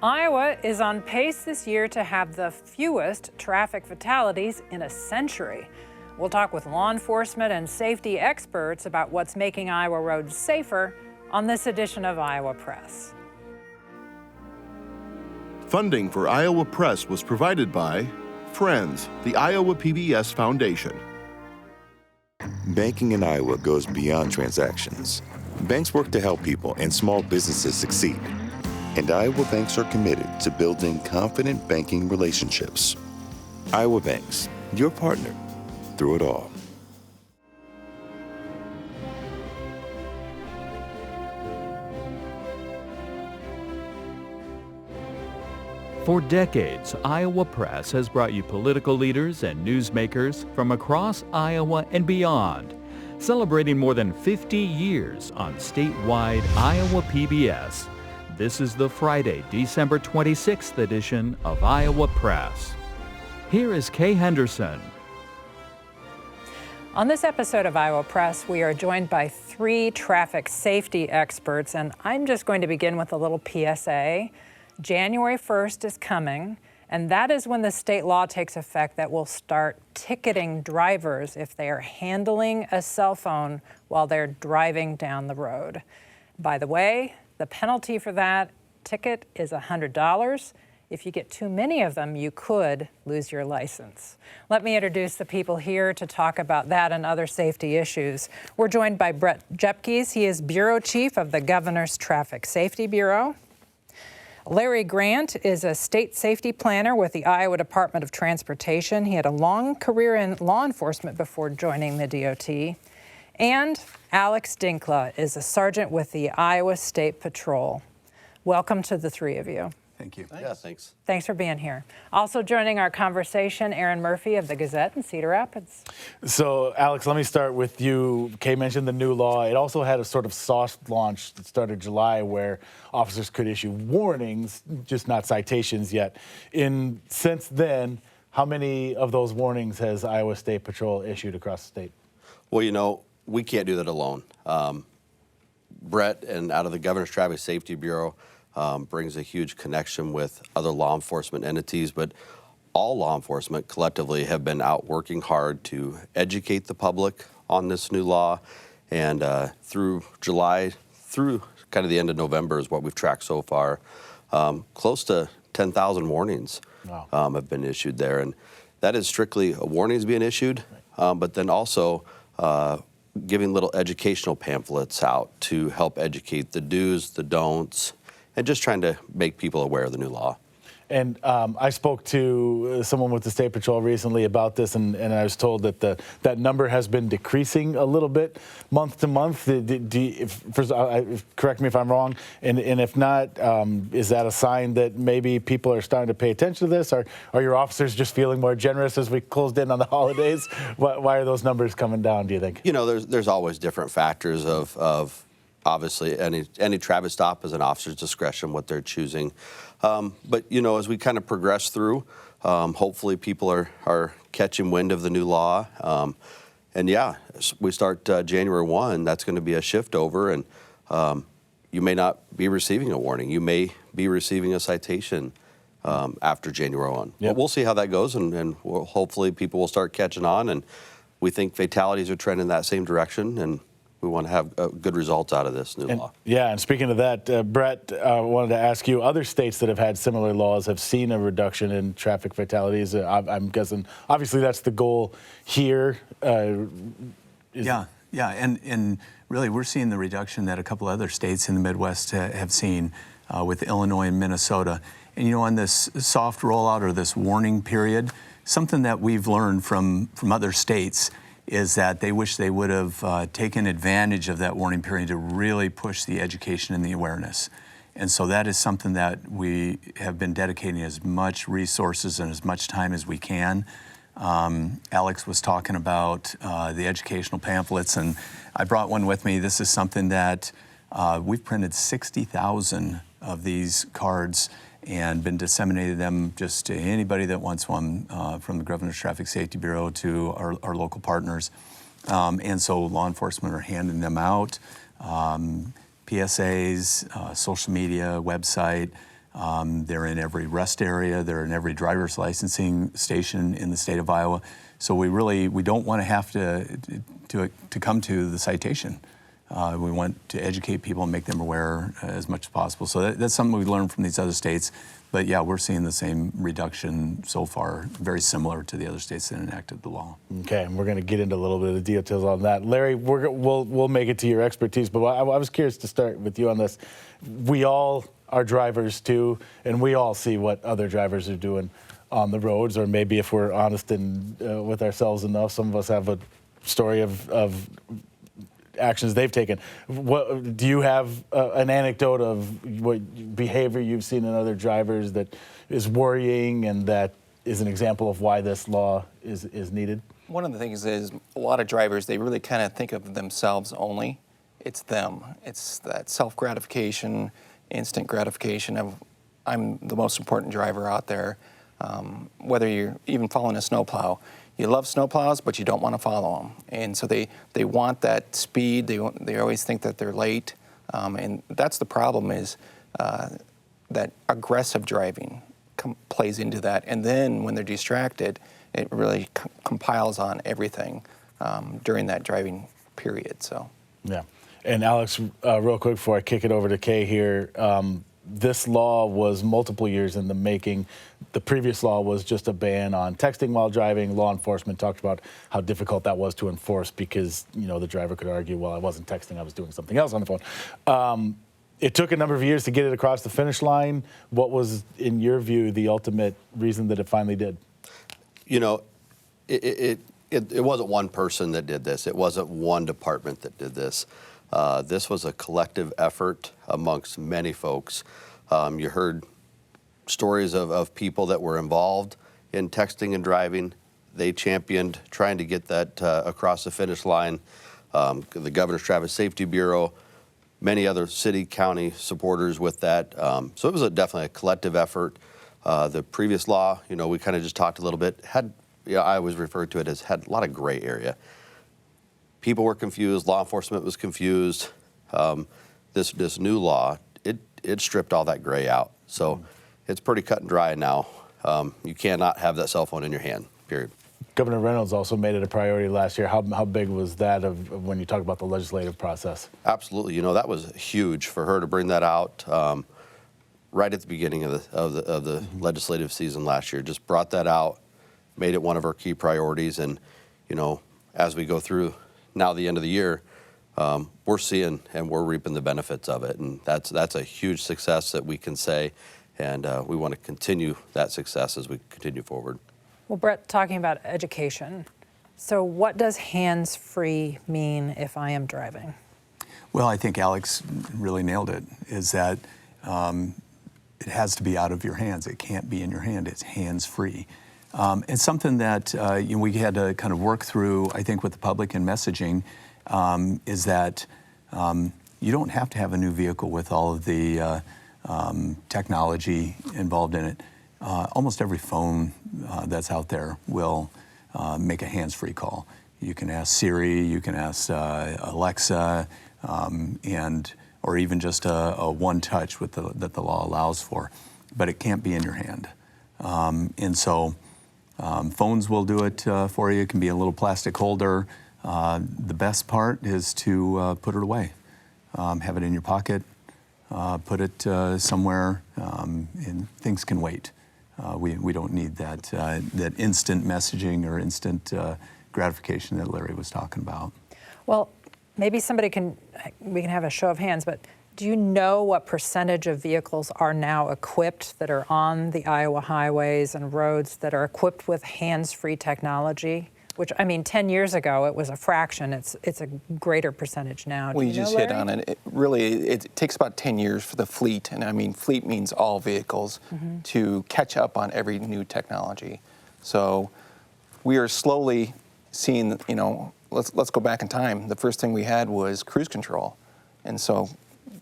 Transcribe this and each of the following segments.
Iowa is on pace this year to have the fewest traffic fatalities in a century. We'll talk with law enforcement and safety experts about what's making Iowa roads safer on this edition of Iowa Press. Funding for Iowa Press was provided by Friends, the Iowa PBS Foundation. Banking in Iowa goes beyond transactions. Banks work to help people and small businesses succeed. And Iowa banks are committed to building confident banking relationships. Iowa Banks, your partner through it all. For decades, Iowa Press has brought you political leaders and newsmakers from across Iowa and beyond, celebrating more than 50 years on statewide Iowa PBS. This is the Friday, December 26th edition of Iowa Press. Here is Kay Henderson. On this episode of Iowa Press, we are joined by 3 traffic safety experts, and I'm just going to begin with a little PSA. January 1st is coming, and that is when the state law takes effect that will start ticketing drivers if they are handling a cell phone while they're driving down the road. By the way, the penalty for that ticket is $100. If you get too many of them, you could lose your license. Let me introduce the people here to talk about that and other safety issues. We're joined by Brett Tjepkes. He is Bureau Chief of the Governor's Traffic Safety Bureau. Larry Grant is a state safety planner with the Iowa Department of Transportation. He had a long career in law enforcement before joining the DOT. And Alex Dinkla is a sergeant with the Iowa State Patrol. Welcome to the 3 of you. Thank you. Thanks. Yeah, thanks. Thanks for being here. Also joining our conversation, Erin Murphy of the Gazette in Cedar Rapids. So, Alex, let me start with you. Kay mentioned the new law. It also had a sort of soft launch that started July where officers could issue warnings, just not citations yet. Since then, how many of those warnings has Iowa State Patrol issued across the state? Well, you know, we can't do that alone. Brett, and out of the Governor's Traffic Safety Bureau, brings a huge connection with other law enforcement entities, but all law enforcement collectively have been out working hard to educate the public on this new law. And through July, through kind of the end of November is what we've tracked so far. Close to 10,000 warnings have been issued there. And that is strictly warnings being issued, but then also giving little educational pamphlets out to help educate the do's, the don'ts, and just trying to make people aware of the new law. And I spoke to someone with the State Patrol recently about this, and I was told that that number has been decreasing a little bit month to month. Correct me if I'm wrong, and if not, is that a sign that maybe people are starting to pay attention to this? Or are your officers just feeling more generous as we closed in on the holidays? Why are those numbers coming down, do you think? You know, there's always different factors of obviously, any traffic stop is an officer's discretion, what they're choosing. But, you know, as we kind of progress through, hopefully people are catching wind of the new law. And, yeah, we start January 1, that's going to be a shift over, and you may not be receiving a warning. You may be receiving a citation after January 1. Yep. But we'll see how that goes, and hopefully people will start catching on. And we think fatalities are trending in that same direction, and we want to have good results out of this new law. Yeah, and speaking of that, Brett, wanted to ask you, other states that have had similar laws have seen a reduction in traffic fatalities. I'm guessing, obviously, that's the goal here. Yeah, and really we're seeing the reduction that a couple other states in the Midwest have seen with Illinois and Minnesota. And, you know, on this soft rollout or this warning period, something that we've learned from other states is that they wish they would have taken advantage of that warning period to really push the education and the awareness. And so that is something that we have been dedicating as much resources and as much time as we can. Alex was talking about the educational pamphlets, and I brought one with me. This is something that we've printed 60,000 of these cards and been disseminating them just to anybody that wants one, from the Governor's Traffic Safety Bureau to our local partners. And so law enforcement are handing them out, PSAs, social media, website, They're in every rest area. They're in every driver's licensing station in the state of Iowa. So we don't want to have to come to the citation. We want to educate people and make them aware as much as possible. So that's something we learned from these other states. But yeah, we're seeing the same reduction so far, very similar to the other states that enacted the law. Okay, and we're going to get into a little bit of the details on that. Larry, we'll make it to your expertise, but I was curious to start with you on this. We all are drivers too, and we all see what other drivers are doing on the roads, or maybe if we're honest and with ourselves enough, some of us have a story of actions they've taken. What do you have an anecdote of what behavior you've seen in other drivers that is worrying and that is an example of why this law is needed? One of the things is a lot of drivers, they really kind of think of themselves only. It's them. It's that self-gratification, instant gratification of I'm the most important driver out there. Whether you're even following a snowplow, you love snowplows, but you don't want to follow them. And so they want that speed. They always think that they're late. And that's the problem is that aggressive driving plays into that. And then when they're distracted, it really compiles on everything during that driving period. So. Yeah. And Alex, real quick before I kick it over to Kay here, this law was multiple years in the making. The previous law was just a ban on texting while driving. Law enforcement talked about how difficult that was to enforce because, the driver could argue, well, I wasn't texting, I was doing something else on the phone. It took a number of years to get it across the finish line. What was, in your view, the ultimate reason that it finally did? It wasn't one person that did this. It wasn't one department that did this. This was a collective effort amongst many folks. You heard stories of people that were involved in texting and driving. They championed trying to get that across the finish line. The Governor's Traffic Safety Bureau, many other city, county supporters with that. So it was definitely a collective effort. The previous law, we kind of just talked a little bit, I always refer to it as had a lot of gray area. People were confused. Law enforcement was confused. This new law, it stripped all that gray out. So it's pretty cut and dry now. You cannot have that cell phone in your hand, period. Governor Reynolds also made it a priority last year. How big was that of when you talk about the legislative process? Absolutely. That was huge for her to bring that out right at the beginning of the legislative season last year. Just brought that out, made it one of our key priorities. And, as we go through now the end of the year, we're seeing and we're reaping the benefits of it. And that's a huge success that we can say. And we want to continue that success as we continue forward. Well, Brett, talking about education, so what does hands-free mean if I am driving? Well, I think Alex really nailed it, is that it has to be out of your hands. It can't be in your hand. It's hands-free. It's something that we had to kind of work through, I think, with the public and messaging, is that you don't have to have a new vehicle with all of the technology involved in it. Almost every phone that's out there will make a hands-free call. You can ask Siri, you can ask Alexa, or even just a one-touch that the law allows for, but it can't be in your hand. And so phones will do it for you. It can be a little plastic holder. The best part is to put it away. Have it in your pocket, put it somewhere, and things can wait. We don't need that instant messaging or instant gratification that Larry was talking about. Well, maybe we can have a show of hands, but do you know what percentage of vehicles are now equipped that are on the Iowa highways and roads that are equipped with hands-free technology? Which, 10 years ago, it was a fraction. It's a greater percentage now. Well, you just hit on it. It takes about 10 years for the fleet, and fleet means all vehicles, to catch up on every new technology. So we are slowly seeing, let's go back in time. The first thing we had was cruise control. And so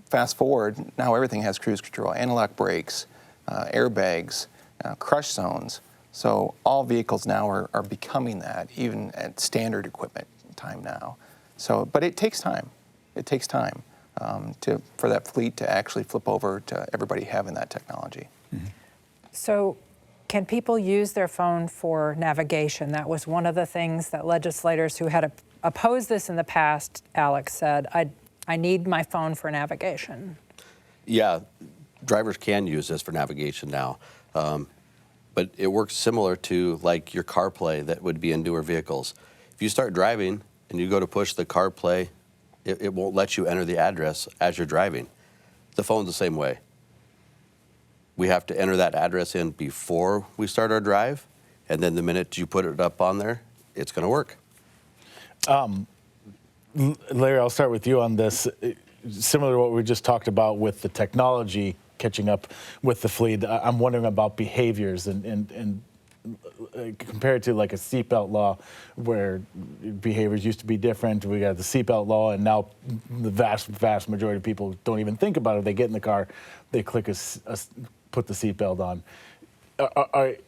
fast forward, now everything has cruise control, analog brakes, airbags, crush zones. So all vehicles now are becoming that, even at standard equipment time now. So, but it takes time. It takes time. for that fleet to actually flip over to everybody having that technology. So can people use their phone for navigation? That was one of the things that legislators who had opposed this in the past, Alex, said, I need my phone for navigation. Yeah, drivers can use this for navigation now. But it works similar to like your CarPlay that would be in newer vehicles. If you start driving and you go to push the CarPlay, it won't let you enter the address as you're driving. The phone's the same way. We have to enter that address in before we start our drive, and then the minute you put it up on there, it's going to work. Larry, I'll start with you on this. Similar to what we just talked about with the technology catching up with the fleet, I'm wondering about behaviors and compared to like a seatbelt law where behaviors used to be different. We got the seatbelt law, and now the vast majority of people don't even think about it. They get in the car, they click put the seatbelt on.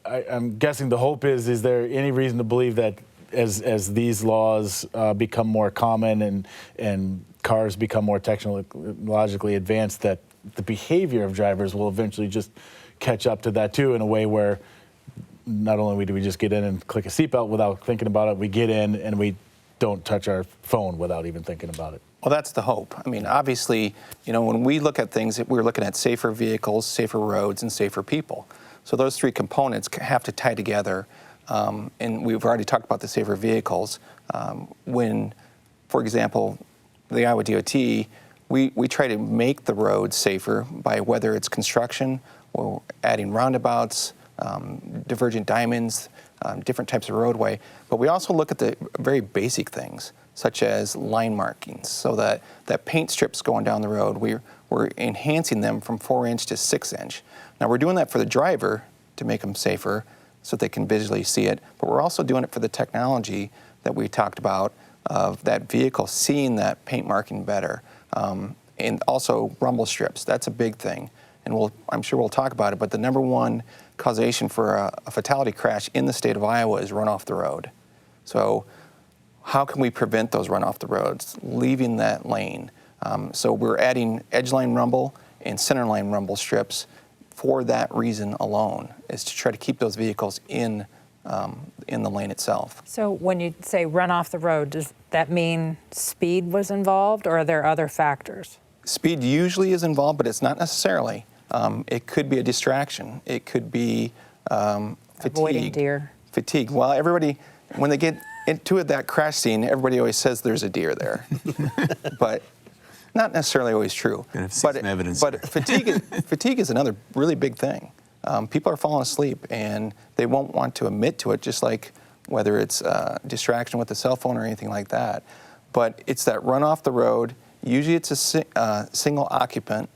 I'm guessing the hope is there any reason to believe that as these laws become more common and cars become more technologically advanced, that the behavior of drivers will eventually just catch up to that too, in a way where not only do we just get in and click a seatbelt without thinking about it, we get in and we don't touch our phone without even thinking about it. Well, that's the hope. I mean, obviously, when we look at things, we're looking at safer vehicles, safer roads, and safer people. So those three components have to tie together. And we've already talked about the safer vehicles. When, for example, the Iowa DOT, we try to make the roads safer by whether it's construction or adding roundabouts, divergent diamonds, different types of roadway. But we also look at the very basic things, such as line markings, so that paint strips going down the road, we're enhancing them from 4-inch to 6-inch. Now we're doing that for the driver to make them safer so they can visually see it, but we're also doing it for the technology that we talked about of that vehicle seeing that paint marking better. And also rumble strips, that's a big thing. And I'm sure we'll talk about it, but the number one causation for a fatality crash in the state of Iowa is run off the road. So how can we prevent those run off the roads, leaving that lane? So we're adding edge line rumble and center line rumble strips for that reason alone, is to try to keep those vehicles in the lane itself. So when you say run off the road, does that mean speed was involved, or are there other factors? Speed usually is involved, but it's not necessarily. It could be a distraction. It could be fatigue. Avoiding deer. Fatigue. Well, everybody, when they get into that crash scene, everybody always says there's a deer there. But not necessarily always true. But fatigue is another really big thing. People are falling asleep, and they won't want to admit to it, just like whether it's distraction with the cell phone or anything like that. But it's that run off the road. Usually it's a single occupant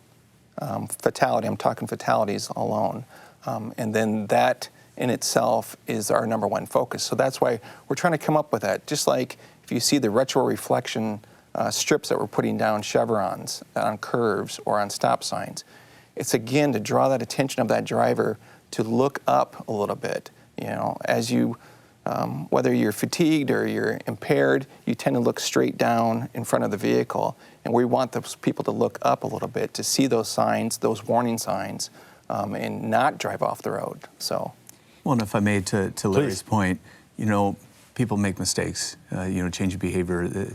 fatality. I'm talking fatalities alone. And then that in itself is our number one focus. So that's why we're trying to come up with that. Just like if you see the retro reflection strips that we're putting down chevrons on curves or on stop signs, it's again to draw that attention of that driver to look up a little bit. As you, whether you're fatigued or you're impaired, you tend to look straight down in front of the vehicle. And we want those people to look up a little bit to see those signs, those warning signs, and not drive off the road. So, well, and if I may, to Larry's point, people make mistakes. Change of behavior,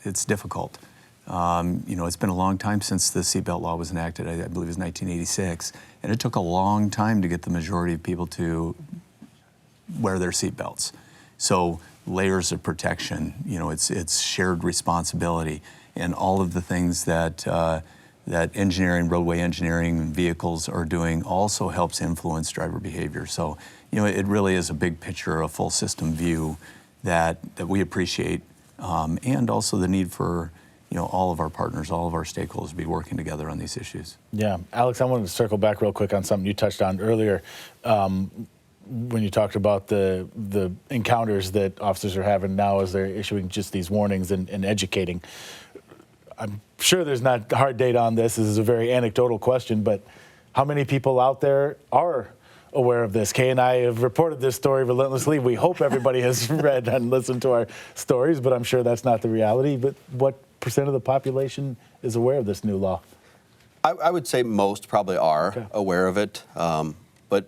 it's difficult. It's been a long time since the seatbelt law was enacted. I believe it was 1986, and it took a long time to get the majority of people to wear their seatbelts. So layers of protection, it's shared responsibility, and all of the things that engineering, roadway engineering, and vehicles are doing also helps influence driver behavior. So, it really is a big picture, a full system view that we appreciate, and also the need for all of our partners, all of our stakeholders to be working together on these issues. Yeah, Alex, I wanted to circle back real quick on something you touched on earlier. When you talked about the encounters that officers are having now as they're issuing just these warnings and educating. I'm sure there's not hard data on this. This is a very anecdotal question, but how many people out there are aware of this. Kay and I have reported this story relentlessly. We hope everybody has read and listened to our stories, but I'm sure that's not the reality. But what percent of the population is aware of this new law? I would say most probably are aware of it, but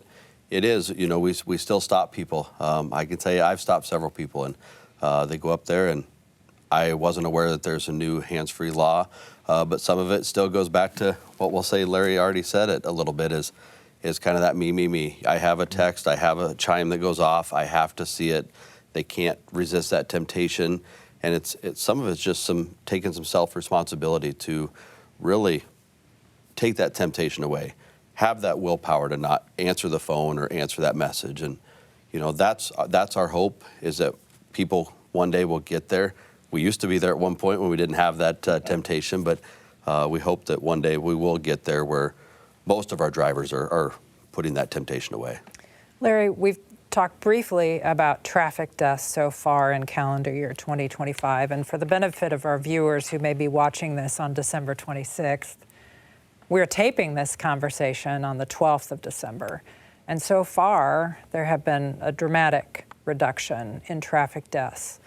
it is, we still stop people. I can tell you I've stopped several people, and they go up there, and I wasn't aware that there's a new hands-free law, but some of it still goes back to what we'll say, Larry already said it a little bit, is kind of that me. I have a text, I have a chime that goes off, I have to see it. They can't resist that temptation, and it's some of it's just taking some self-responsibility to really take that temptation away. Have that willpower to not answer the phone or answer that message, and that's our hope, is that people one day will get there. We used to be there at one point when we didn't have that temptation, but we hope that one day we will get there where most of our drivers are putting that temptation away. Larry, we've talked briefly about traffic deaths so far in calendar year 2025, and for the benefit of our viewers who may be watching this on December 26th, we're taping this conversation on the 12th of December, and so far there have been a dramatic reduction in traffic deaths.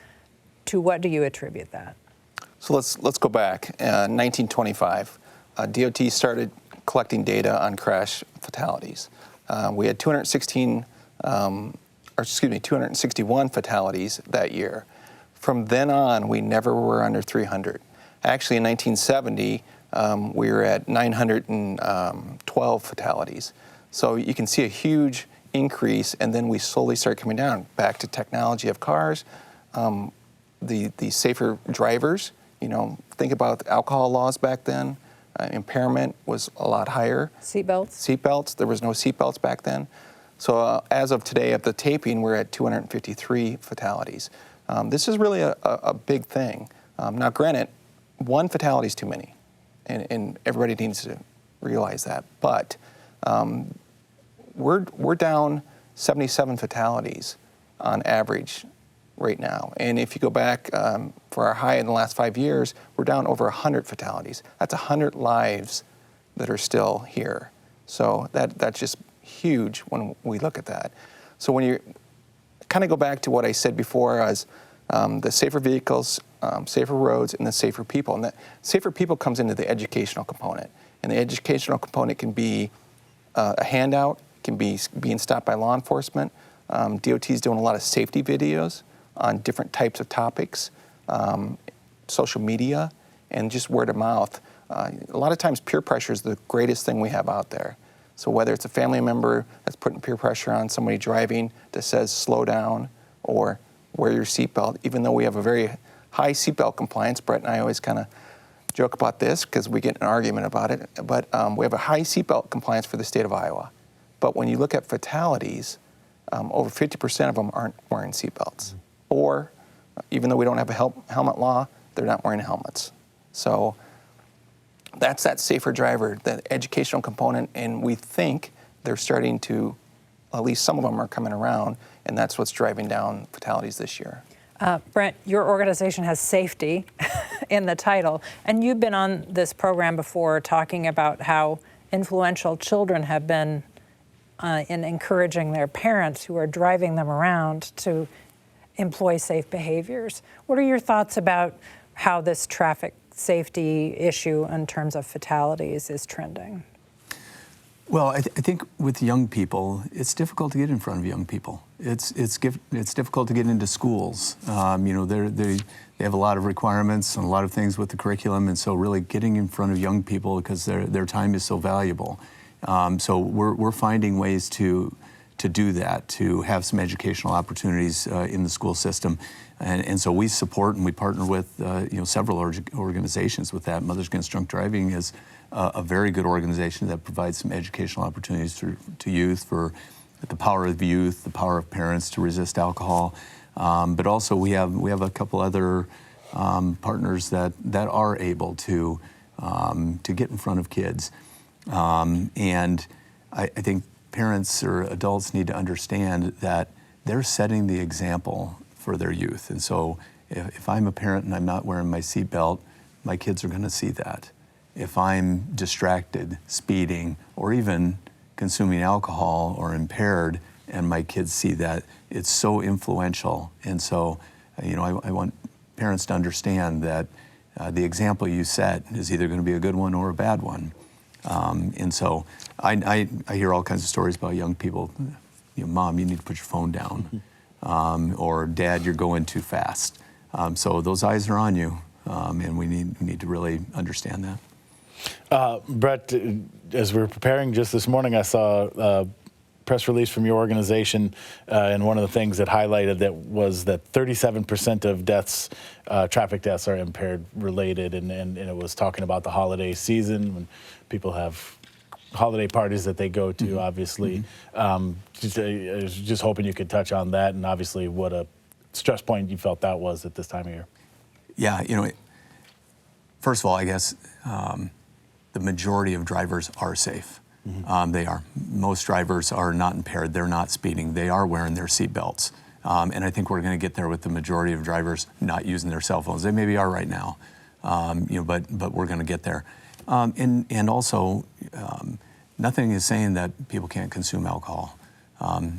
To what do you attribute that? So let's go back. 1925, DOT started collecting data on crash fatalities. We had 261 fatalities that year. From then on, we never were under 300. Actually, in 1970, we were at 912 fatalities. So you can see a huge increase, and then we slowly start coming down back to technology of cars, the safer drivers. Think about the alcohol laws back then. Impairment was a lot higher. Seatbelts. There was no seatbelts back then. So as of today, at the taping, we're at 253 fatalities. This is really a big thing. Now, granted, one fatality is too many, and everybody needs to realize that. But we're down 77 fatalities on average right now. And if you go back for our high in the last 5 years, we're down over 100 fatalities. That's 100 lives that are still here. So that's just huge when we look at that. So when you kind of go back to what I said before as the safer vehicles, safer roads, and the safer people. And that safer people comes into the educational component. And the educational component can be a handout, can be being stopped by law enforcement. DOT is doing a lot of safety videos on different types of topics, social media, and just word of mouth. A lot of times peer pressure is the greatest thing we have out there. So whether it's a family member that's putting peer pressure on somebody driving that says slow down or wear your seatbelt, even though we have a very high seatbelt compliance, Brett and I always kind of joke about this because we get in an argument about it, but we have a high seatbelt compliance for the state of Iowa. But when you look at fatalities, over 50% of them aren't wearing seatbelts. Or, even though we don't have a helmet law, they're not wearing helmets. So that's that safer driver, that educational component, and we think they're starting to, at least some of them are coming around, and that's what's driving down fatalities this year. Brent, your organization has safety in the title, and you've been on this program before talking about how influential children have been in encouraging their parents who are driving them around to employ safe behaviors. What are your thoughts about how this traffic safety issue in terms of fatalities is trending? Well, I think with young people, it's difficult to get in front of young people. It's difficult to get into schools. They have a lot of requirements and a lot of things with the curriculum, and so really getting in front of young people because their time is so valuable. So we're finding ways to do that, to have some educational opportunities in the school system. And so we support and we partner with several organizations with that. Mothers Against Drunk Driving is a very good organization that provides some educational opportunities to youth for the power of youth, the power of parents to resist alcohol. But also we have a couple other partners that are able to get in front of kids. And I think parents or adults need to understand that they're setting the example for their youth. And so if I'm a parent and I'm not wearing my seatbelt, my kids are going to see that. If I'm distracted, speeding, or even consuming alcohol or impaired, and my kids see that. It's so influential. And so, I want parents to understand that the example you set is either going to be a good one or a bad one. And so I hear all kinds of stories about young people, Mom, you need to put your phone down. Or Dad, you're going too fast. So those eyes are on you, and we need to really understand that. Brett, as we were preparing just this morning, I saw a press release from your organization, and one of the things that highlighted that was that 37% of deaths, traffic deaths, are impaired related, and it was talking about the holiday season when people have holiday parties that they go to, obviously. I was just hoping you could touch on that, and obviously what a stress point you felt that was at this time of year. Yeah, first of all, I guess the majority of drivers are safe. They are. Most drivers are not impaired. They're not speeding. They are wearing their seat belts. And I think we're going to get there with the majority of drivers not using their cell phones. They maybe are right now, but we're going to get there. And also, nothing is saying that people can't consume alcohol.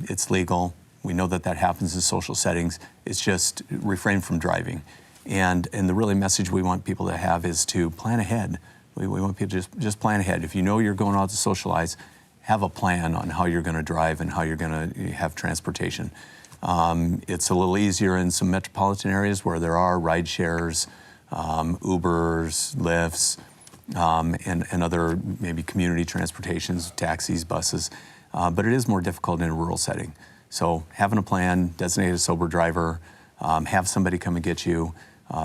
It's legal. We know that happens in social settings. It's just refrain from driving. And the really message we want people to have is to plan ahead. We want people to just plan ahead. If you know you're going out to socialize, have a plan on how you're going to drive and how you're going to have transportation. It's a little easier in some metropolitan areas where there are ride shares, Ubers, Lyfts, and other maybe community transportations, taxis, buses. But it is more difficult in a rural setting. So having a plan, designate a sober driver, have somebody come and get you.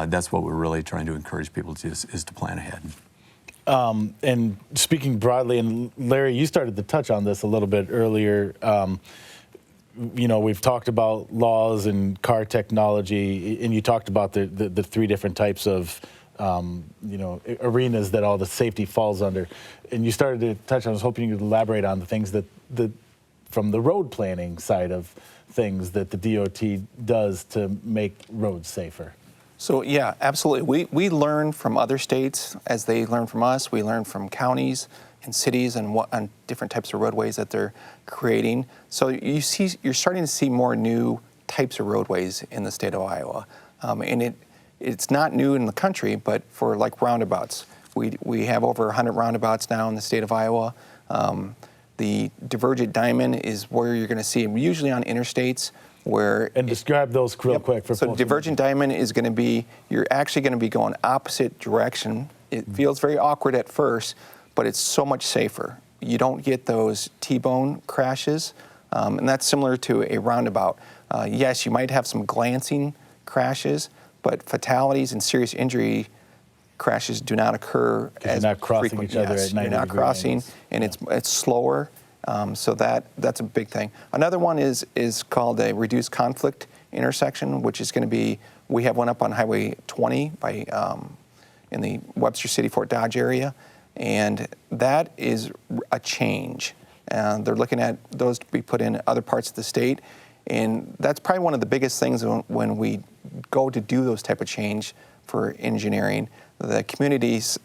That's what we're really trying to encourage people to is to plan ahead. And speaking broadly, and Larry, you started to touch on this a little bit earlier. We've talked about laws and car technology, and you talked about the three different types of arenas that all the safety falls under. And you started to touch on, I was hoping you could elaborate on the things that from the road planning side of things that the DOT does to make roads safer. So yeah, absolutely. We learn from other states as they learn from us. We learn from counties and cities and on different types of roadways that they're creating. So you're starting to see more new types of roadways in the state of Iowa, and it's not new in the country, but for like roundabouts, we have over 100 roundabouts now in the state of Iowa. The divergent diamond is where you're going to see them usually on interstates. And describe those real quick for So divergent diamond is going to be, you're actually going to be going opposite direction. It feels very awkward at first, but it's so much safer. You don't get those T-bone crashes, and that's similar to a roundabout. Yes, you might have some glancing crashes, but fatalities and serious injury crashes do not occur as you're not crossing each other at 90 You're not crossing, angles. And it's slower. So that's a big thing. Another one is called a reduced conflict intersection, which is going to be, we have one up on Highway 20 in the Webster City, Fort Dodge area, and that is a change. They're looking at those to be put in other parts of the state, and that's probably one of the biggest things when we go to do those type of change for engineering. The communities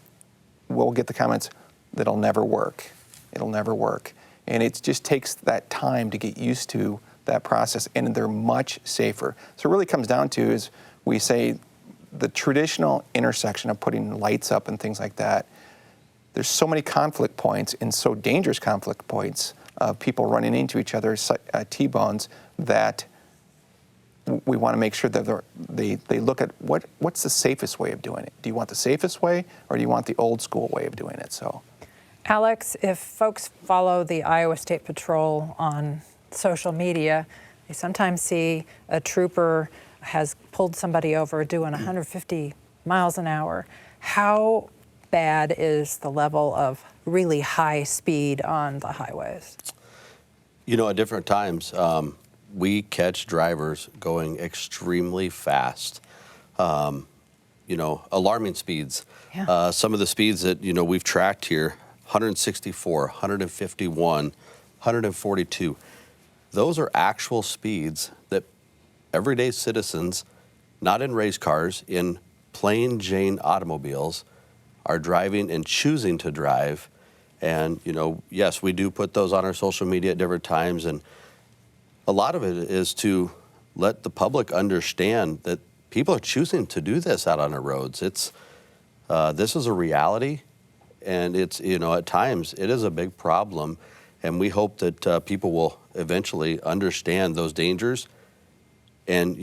will get the comments, that'll never work. It'll never work. And it just takes that time to get used to that process, and they're much safer. So it really comes down to is we say the traditional intersection of putting lights up and things like that, there's so many conflict points and so dangerous conflict points of people running into each other, T-bones, that we want to make sure that they look at what's the safest way of doing it. Do you want the safest way, or do you want the old school way of doing it? So. Alex, if folks follow the Iowa State Patrol on social media, they sometimes see a trooper has pulled somebody over doing 150 miles an hour. How bad is the level of really high speed on the highways? At different times, we catch drivers going extremely fast. Alarming speeds. Yeah. Some of the speeds that, we've tracked here, 164, 151, 142. Those are actual speeds that everyday citizens, not in race cars, in plain Jane automobiles, are driving and choosing to drive And, yes, we do put those on our social media at different times. And a lot of it is to let the public understand that people are choosing to do this out on our roads. This is a reality, and it's, at times it is a big problem. And we hope that people will eventually understand those dangers. And,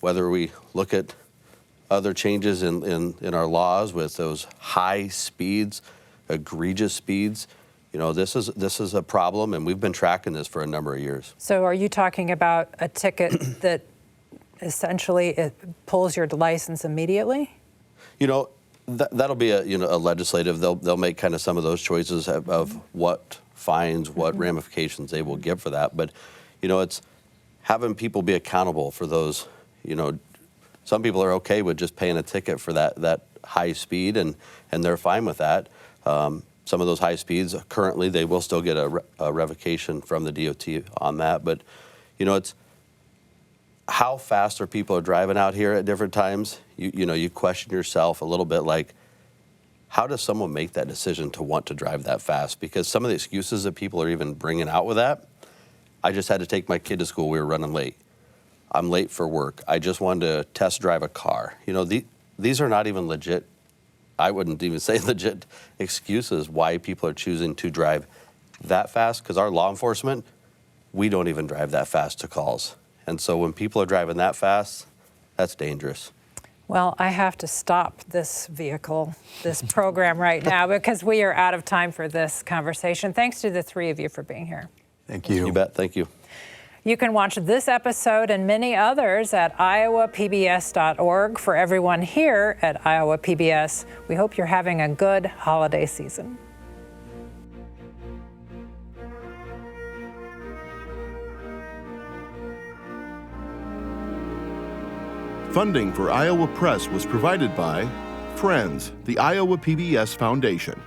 whether we look at other changes in our laws with those high speeds, egregious speeds, this is a problem, and we've been tracking this for a number of years. So are you talking about a ticket that essentially it pulls your license immediately? That'll be a legislative. They'll make kind of some of those choices of what fines, what ramifications they will give for that. But, it's having people be accountable for those. Some people are okay with just paying a ticket for that high speed, and they're fine with that. Some of those high speeds, currently, they will still get a revocation from the DOT on that. But, it's how fast are people driving out here at different times. You question yourself a little bit, like, how does someone make that decision to want to drive that fast? Because some of the excuses that people are even bringing out with that, I just had to take my kid to school. We were running late. I'm late for work. I just wanted to test drive a car. These are not even legit. I wouldn't even say legit excuses why people are choosing to drive that fast, because our law enforcement, we don't even drive that fast to calls. And so when people are driving that fast, that's dangerous. Well, I have to stop this program right now, because we are out of time for this conversation. Thanks to the three of you for being here. Thank you. You bet. Thank you. You can watch this episode and many others at iowapbs.org. For everyone here at Iowa PBS, we hope you're having a good holiday season. Funding for Iowa Press was provided by Friends, the Iowa PBS Foundation.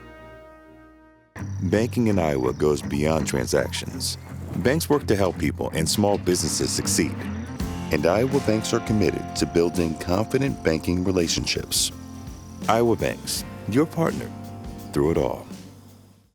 Banking in Iowa goes beyond transactions. Banks work to help people and small businesses succeed. And Iowa banks are committed to building confident banking relationships. Iowa Banks, your partner through it all.